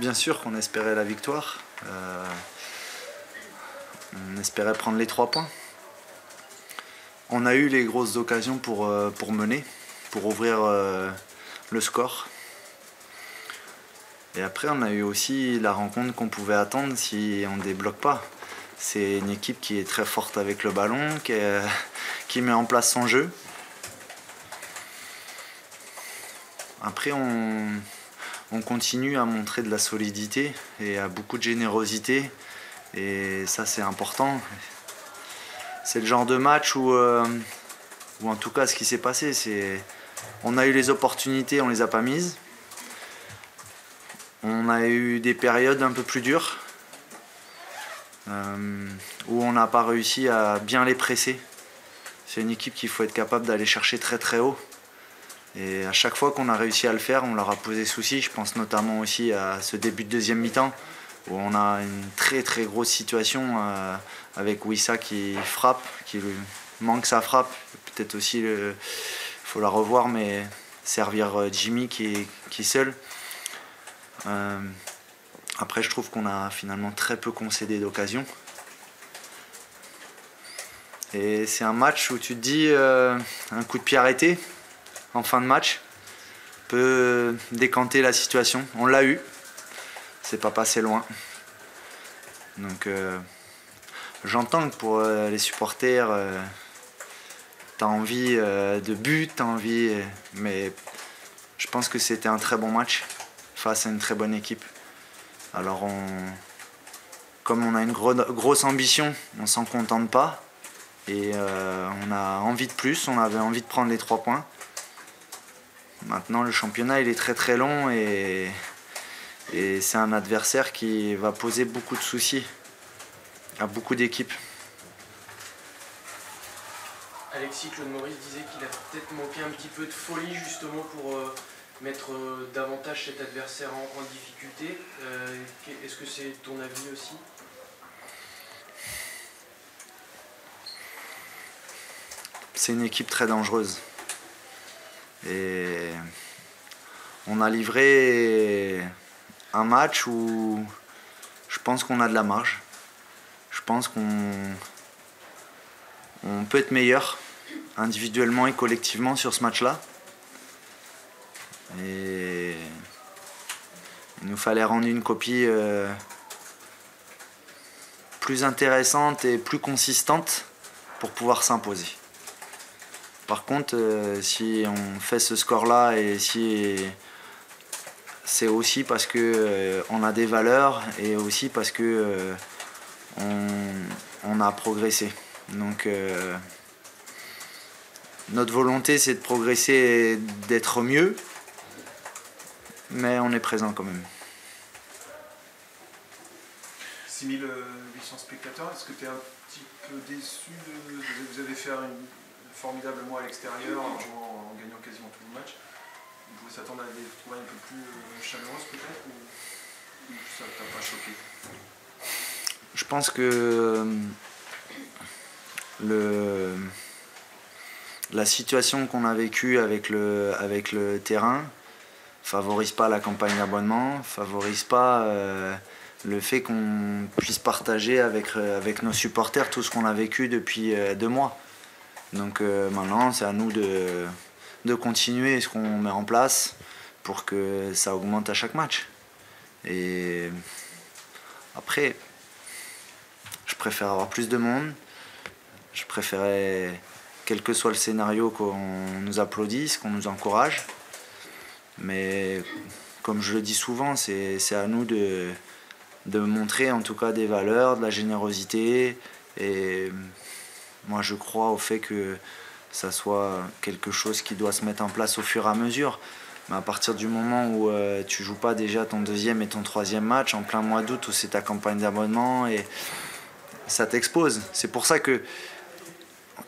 Bien sûr qu'on espérait la victoire. On espérait prendre les 3 points. On a eu les grosses occasions pour mener, pour ouvrir le score. Et après, on a eu aussi la rencontre qu'on pouvait attendre si on ne débloque pas. C'est une équipe qui est très forte avec le ballon, qui met en place son jeu. Après, on continue à montrer de la solidité et à beaucoup de générosité. Et ça, c'est important. C'est le genre de match où en tout cas, ce qui s'est passé, c'est on a eu les opportunités, on ne les a pas mises. On a eu des périodes un peu plus dures où on n'a pas réussi à bien les presser. C'est une équipe qu'il faut être capable d'aller chercher très très haut. Et à chaque fois qu'on a réussi à le faire, on leur a posé souci. Je pense notamment aussi à ce début de deuxième mi-temps où on a une très très grosse situation avec Wissa qui frappe, qui manque sa frappe. Peut-être aussi, il faut la revoir, mais servir Jimmy qui est seul. Après, je trouve qu'on a finalement très peu concédé d'occasions. Et c'est un match où tu te dis un coup de pied arrêté en fin de match peut décanter la situation. On l'a eu, c'est pas passé loin. Donc j'entends que pour les supporters, t'as envie de but, t'as envie, mais je pense que c'était un très bon match face à une très bonne équipe. Alors comme on a une grosse ambition, on s'en contente pas et on a envie de plus, on avait envie de prendre les 3 points. Maintenant le championnat il est très très long et c'est un adversaire qui va poser beaucoup de soucis à beaucoup d'équipes. Alexis Claude Maurice disait qu'il a peut-être manqué un petit peu de folie justement pour mettre davantage cet adversaire en difficulté. Est-ce que c'est ton avis aussi? C'est une équipe très dangereuse. Et on a livré un match où je pense qu'on a de la marge. Je pense qu'on peut être meilleur individuellement et collectivement sur ce match-là. Et il nous fallait rendre une copie plus intéressante et plus consistante pour pouvoir s'imposer. Par contre, si on fait ce score-là et si c'est aussi parce que on a des valeurs et aussi parce que on a progressé. Donc notre volonté c'est de progresser et d'être mieux, mais on est présent quand même. 6800 spectateurs, est-ce que tu es un petit peu déçu vous avez fait un formidable mois à l'extérieur en gagnant quasiment tout le match? Vous pouvez s'attendre à des trouvailles un peu plus chaleureuses peut-être ou ça t'a pas choqué? Je pense que la situation qu'on a vécue avec le terrain favorise pas la campagne d'abonnement, favorise pas le fait qu'on puisse partager avec nos supporters tout ce qu'on a vécu depuis 2 mois. Donc maintenant c'est à nous de continuer ce qu'on met en place pour que ça augmente à chaque match. Et après, je préfère avoir plus de monde. Je préférais, quel que soit le scénario, qu'on nous applaudisse, qu'on nous encourage. Mais comme je le dis souvent, c'est à nous de montrer en tout cas des valeurs, de la générosité. Et moi je crois au fait que ça soit quelque chose qui doit se mettre en place au fur et à mesure. Mais à partir du moment où tu joues pas déjà ton 2e et ton 3e match en plein mois d'août où c'est ta campagne d'abonnement, et ça t'expose. C'est pour ça que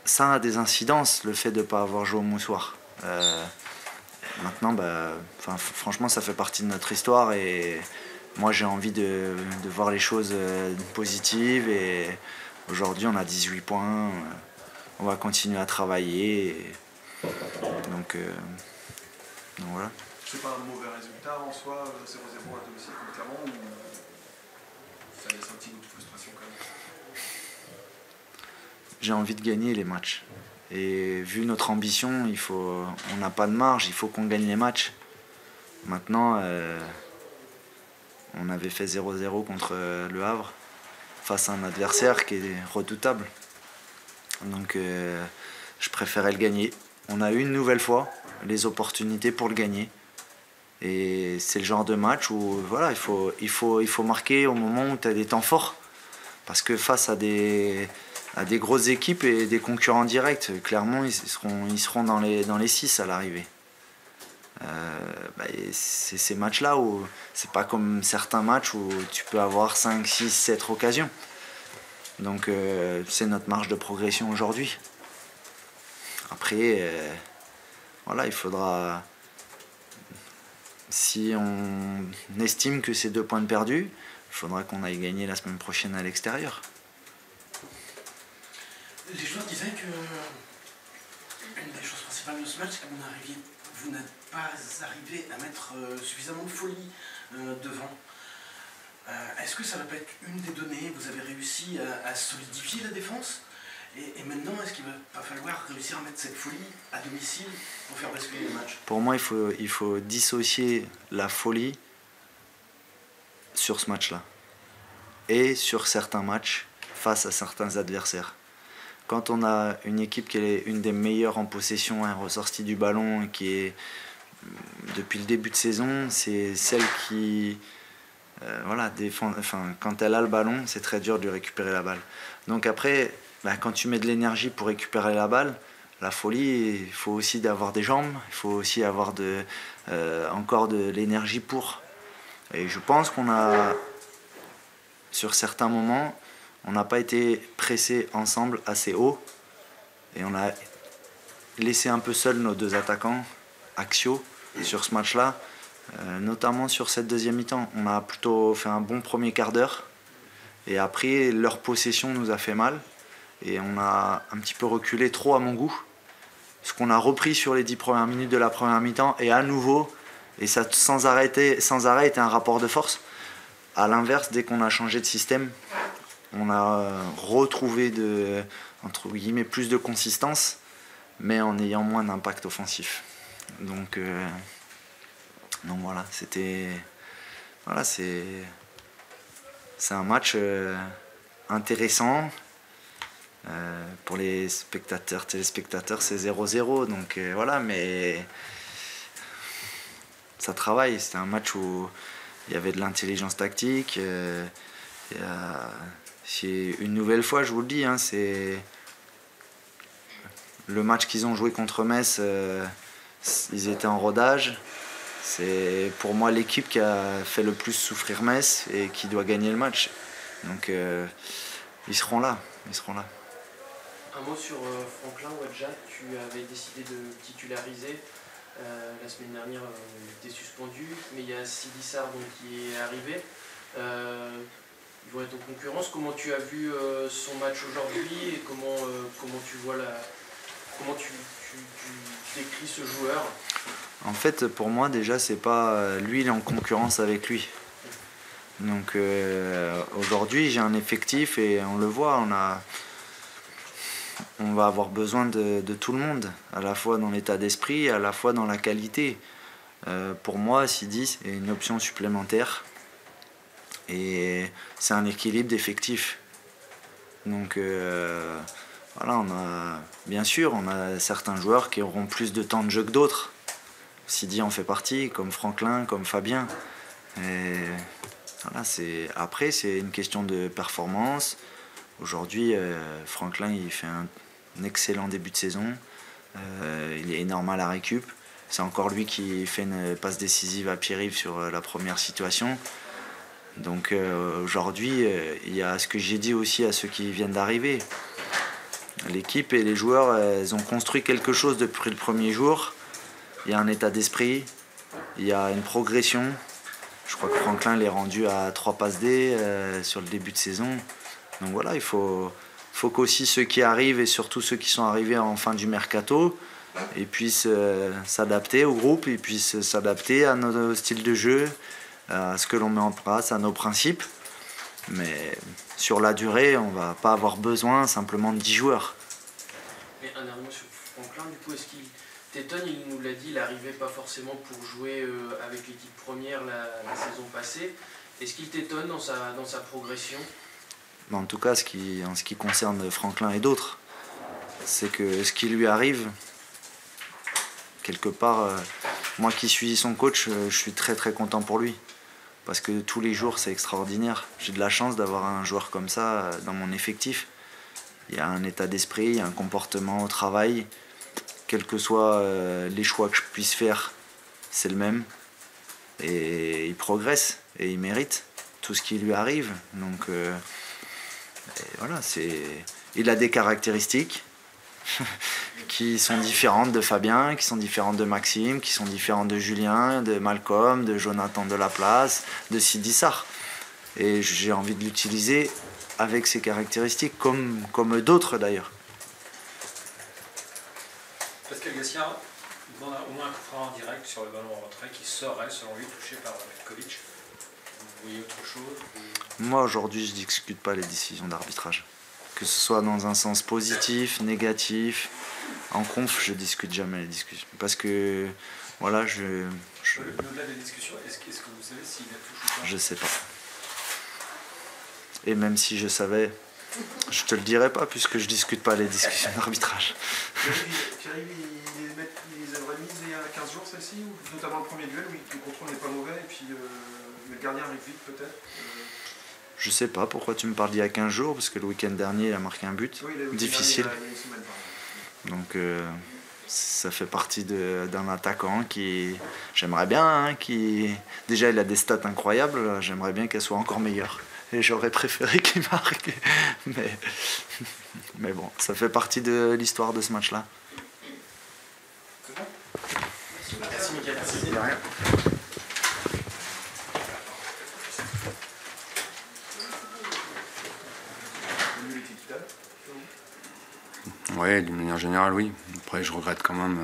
ça a des incidences, le fait de ne pas avoir joué au Moussoir. Maintenant, franchement, ça fait partie de notre histoire et moi j'ai envie de voir les choses positives. Et aujourd'hui, on a 18 points, on va continuer à travailler. Donc voilà. c'est pas un mauvais résultat en soi, 0-0 à domicile contre Clermont, ou ça laisse un petit goût de frustration quand même? J'ai envie de gagner les matchs. Et vu notre ambition, on n'a pas de marge, il faut qu'on gagne les matchs. Maintenant, on avait fait 0-0 contre Le Havre, face à un adversaire qui est redoutable. Donc je préférais le gagner. On a eu une nouvelle fois les opportunités pour le gagner. Et c'est le genre de match où voilà, il faut marquer au moment où tu as des temps forts. Parce que face à des grosses équipes et des concurrents directs, clairement ils seront dans les 6 à l'arrivée. C'est ces matchs-là où c'est pas comme certains matchs où tu peux avoir 5, 6, 7 occasions. Donc c'est notre marge de progression aujourd'hui. Après, voilà, il faudra... Si on estime que c'est 2 points de perdus, il faudra qu'on aille gagner la semaine prochaine à l'extérieur. Les joueurs disaient que une des choses principales de ce match, c'est que vous n'êtes pas arrivé à mettre suffisamment de folie devant. Est-ce que ça va pas être une des données? Vous avez réussi à solidifier la défense, et maintenant, est-ce qu'il va pas falloir réussir à mettre cette folie à domicile pour faire basculer le match? Pour moi, il faut dissocier la folie sur ce match-là et sur certains matchs face à certains adversaires. Quand on a une équipe qui est une des meilleures en possession, un ressorti du ballon, qui est depuis le début de saison, c'est celle qui défend. Enfin, quand elle a le ballon, c'est très dur de récupérer la balle. Donc après, quand tu mets de l'énergie pour récupérer la balle, la folie, il faut aussi avoir des jambes, il faut aussi avoir encore de l'énergie pour. Et je pense qu'on a, sur certains moments, on n'a pas été pressés ensemble assez haut et on a laissé un peu seuls nos 2 attaquants axiaux sur ce match-là, notamment sur cette deuxième mi-temps. On a plutôt fait un bon premier quart d'heure et après leur possession nous a fait mal et on a un petit peu reculé trop à mon goût. Ce qu'on a repris sur les 10 premières minutes de la première mi-temps et à nouveau, et ça sans arrêt était un rapport de force. À l'inverse, dès qu'on a changé de système, on a retrouvé entre guillemets plus de consistance, mais en ayant moins d'impact offensif. Donc voilà, c'est un match intéressant. Pour les téléspectateurs, c'est 0-0, donc voilà, mais ça travaille. C'était un match où il y avait de l'intelligence tactique. C'est une nouvelle fois, je vous le dis, c'est le match qu'ils ont joué contre Metz, ils étaient en rodage. C'est pour moi l'équipe qui a fait le plus souffrir Metz et qui doit gagner le match. Donc ils seront là. Un mot sur Franklin Wadja, tu avais décidé de titulariser. La semaine dernière, il était suspendu, mais il y a Sidi Sarr qui est arrivé. Ils vont être en concurrence. Comment tu as vu son match aujourd'hui et comment tu vois comment tu décris ce joueur? En fait, pour moi, déjà, c'est pas lui, il est en concurrence avec lui. Donc aujourd'hui, j'ai un effectif et on le voit, on va avoir besoin de tout le monde, à la fois dans l'état d'esprit, à la fois dans la qualité. Pour moi, Sidi, c'est une option supplémentaire et c'est un équilibre d'effectifs. Donc voilà, bien sûr, on a certains joueurs qui auront plus de temps de jeu que d'autres. Sidi en fait partie, comme Franklin, comme Fabien. Et voilà, après, c'est une question de performance. Aujourd'hui, Franklin, il fait un excellent début de saison. Il est énorme à la récup. C'est encore lui qui fait une passe décisive à Pierre-Yves sur la première situation. Donc aujourd'hui, il y a ce que j'ai dit aussi à ceux qui viennent d'arriver. L'équipe et les joueurs, ils ont construit quelque chose depuis le premier jour. Il y a un état d'esprit, il y a une progression. Je crois que Franklin l'est rendu à 3 passes D sur le début de saison. Donc voilà, il faut qu'aussi ceux qui arrivent et surtout ceux qui sont arrivés en fin du mercato et puisse s'adapter au groupe, et puisse s'adapter à notre style de jeu, à ce que l'on met en place, à nos principes. Mais sur la durée, on va pas avoir besoin simplement de 10 joueurs. Mais un dernier mot sur Franklin, du coup, est-ce qu'il t'étonne? Il nous l'a dit, il n'arrivait pas forcément pour jouer avec l'équipe première la saison passée. Est-ce qu'il t'étonne dans sa progression? En tout cas, en ce qui concerne Franklin et d'autres, c'est que ce qui lui arrive, quelque part, moi qui suis son coach, je suis très très content pour lui. Parce que tous les jours, c'est extraordinaire. J'ai de la chance d'avoir un joueur comme ça dans mon effectif. Il y a un état d'esprit, il y a un comportement au travail. Quels que soient les choix que je puisse faire, c'est le même. Et il progresse et il mérite tout ce qui lui arrive. Donc voilà, il a des caractéristiques qui sont différentes de Fabien, qui sont différentes de Maxime, qui sont différentes de Julien, de Malcolm, de Jonathan Delaplace, de Sidi Sarr. Et j'ai envie de l'utiliser avec ses caractéristiques, comme d'autres d'ailleurs. Pascal Gassiard demande au moins un coup franc en direct sur le ballon en retrait qui serait, selon lui, touché par Petkovic. Vous voyez autre chose? Moi aujourd'hui, je ne discute pas les décisions d'arbitrage. Que ce soit dans un sens positif, négatif, en conf, je discute jamais les discussions. Parce que, voilà, Au-delà des discussions, est-ce que vous savez s'il a touché ou pas? Je sais pas. Et même si je savais, je te le dirais pas puisque je discute pas les discussions d'arbitrage. Pierre-Yves, il les a remises il y a 15 jours, celle-ci, ou notamment le premier duel où le contrôle n'est pas mauvais, et puis mais le gardien arrive vite peut-être. Je sais pas pourquoi tu me parles d'il y a 15 jours, parce que le week-end dernier, il a marqué un but. Oui, le difficile. Dernier, il y a une semaine, pardon. Donc ça fait partie d'un attaquant qui, j'aimerais bien, hein, déjà il a des stats incroyables, j'aimerais bien qu'elle soit encore meilleure. Et j'aurais préféré qu'il marque. Mais bon, ça fait partie de l'histoire de ce match-là. C'est bon? Merci Mickaël. De rien. Mieux l'équipe totale. Oui, d'une manière générale, oui. Après, je regrette quand même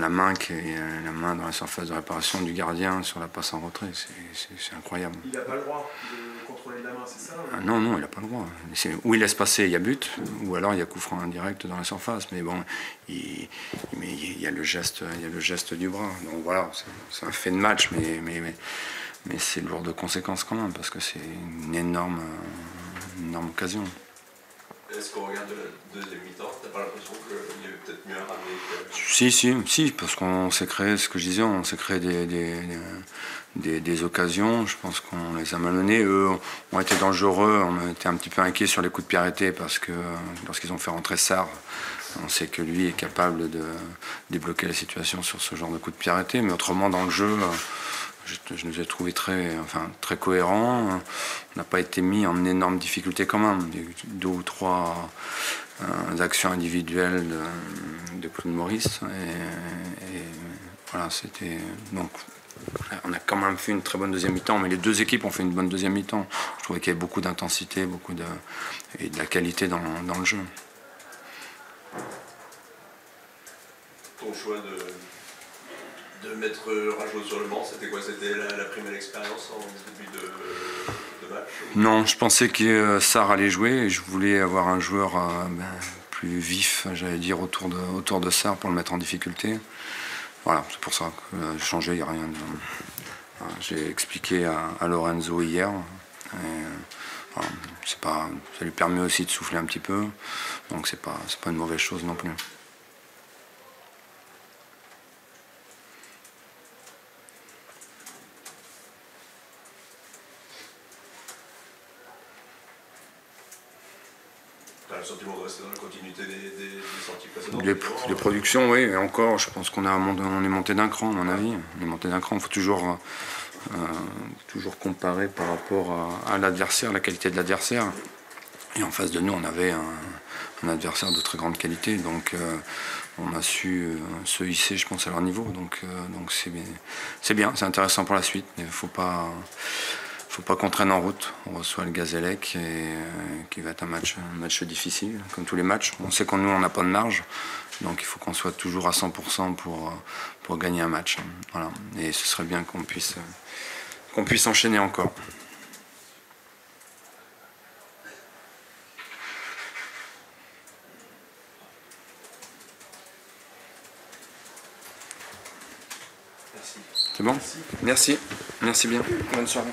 la main la main dans la surface de réparation du gardien sur la passe en retrait. C'est incroyable. Il n'a pas le droit de contrôler de la main, c'est ça? Ah non, il n'a pas le droit. Ou il laisse passer, il y a but, ou alors il y a coup franc indirect dans la surface. Mais bon, il y a le geste du bras. Donc voilà, c'est un fait de match, mais c'est lourd de conséquences quand même, parce que c'est une énorme occasion. Est-ce qu'on regarde la deuxième mi-temps? T'as pas l'impression qu'il y avait peut-être mieux à ramener Si, parce qu'on s'est créé, ce que je disais, on s'est créé des occasions. Je pense qu'on les a malmenées. Eux ont été dangereux. On était un petit peu inquiets sur les coups de pied arrêtés parce que lorsqu'ils ont fait rentrer Sarr, on sait que lui est capable de débloquer la situation sur ce genre de coups de pied arrêtés. Mais autrement, dans le jeu, je nous ai trouvé très cohérents. On n'a pas été mis en énorme difficulté quand même. Il y a eu 2 ou 3 actions individuelles de Claude Maurice. Et voilà, c'était. Donc, on a quand même fait une très bonne deuxième mi-temps, mais les deux équipes ont fait une bonne deuxième mi-temps. Je trouvais qu'il y avait beaucoup d'intensité, et de la qualité dans le jeu. Ton choix de mettre Rajo sur le banc, c'était quoi? C'était la prime à l'expérience en début de match? Non, je pensais que Sarr allait jouer et je voulais avoir un joueur plus vif, j'allais dire, autour de Sarr pour le mettre en difficulté. Voilà, c'est pour ça que j'ai changé, il n'y a rien de... J'ai expliqué à Lorenzo hier. Voilà, ça lui permet aussi de souffler un petit peu, donc c'est pas une mauvaise chose non plus. T'as le sentiment de rester dans la continuité des sorties précédentes? Les productions, oui, et encore, je pense qu'on est monté d'un cran, à mon avis. On est monté d'un cran, il faut toujours comparer par rapport à l'adversaire, la qualité de l'adversaire. Et en face de nous, on avait un adversaire de très grande qualité, donc on a su se hisser, je pense, à leur niveau. Donc c'est bien, c'est intéressant pour la suite. Il ne faut pas faut pas qu'on traîne en route. On reçoit le Gazélec et qui va être un match difficile, comme tous les matchs. On sait qu'on nous on n'a pas de marge, donc il faut qu'on soit toujours à 100% pour gagner un match. Voilà. Et ce serait bien qu'on puisse enchaîner encore. Merci. C'est bon? Merci. Merci bien. Bonne soirée.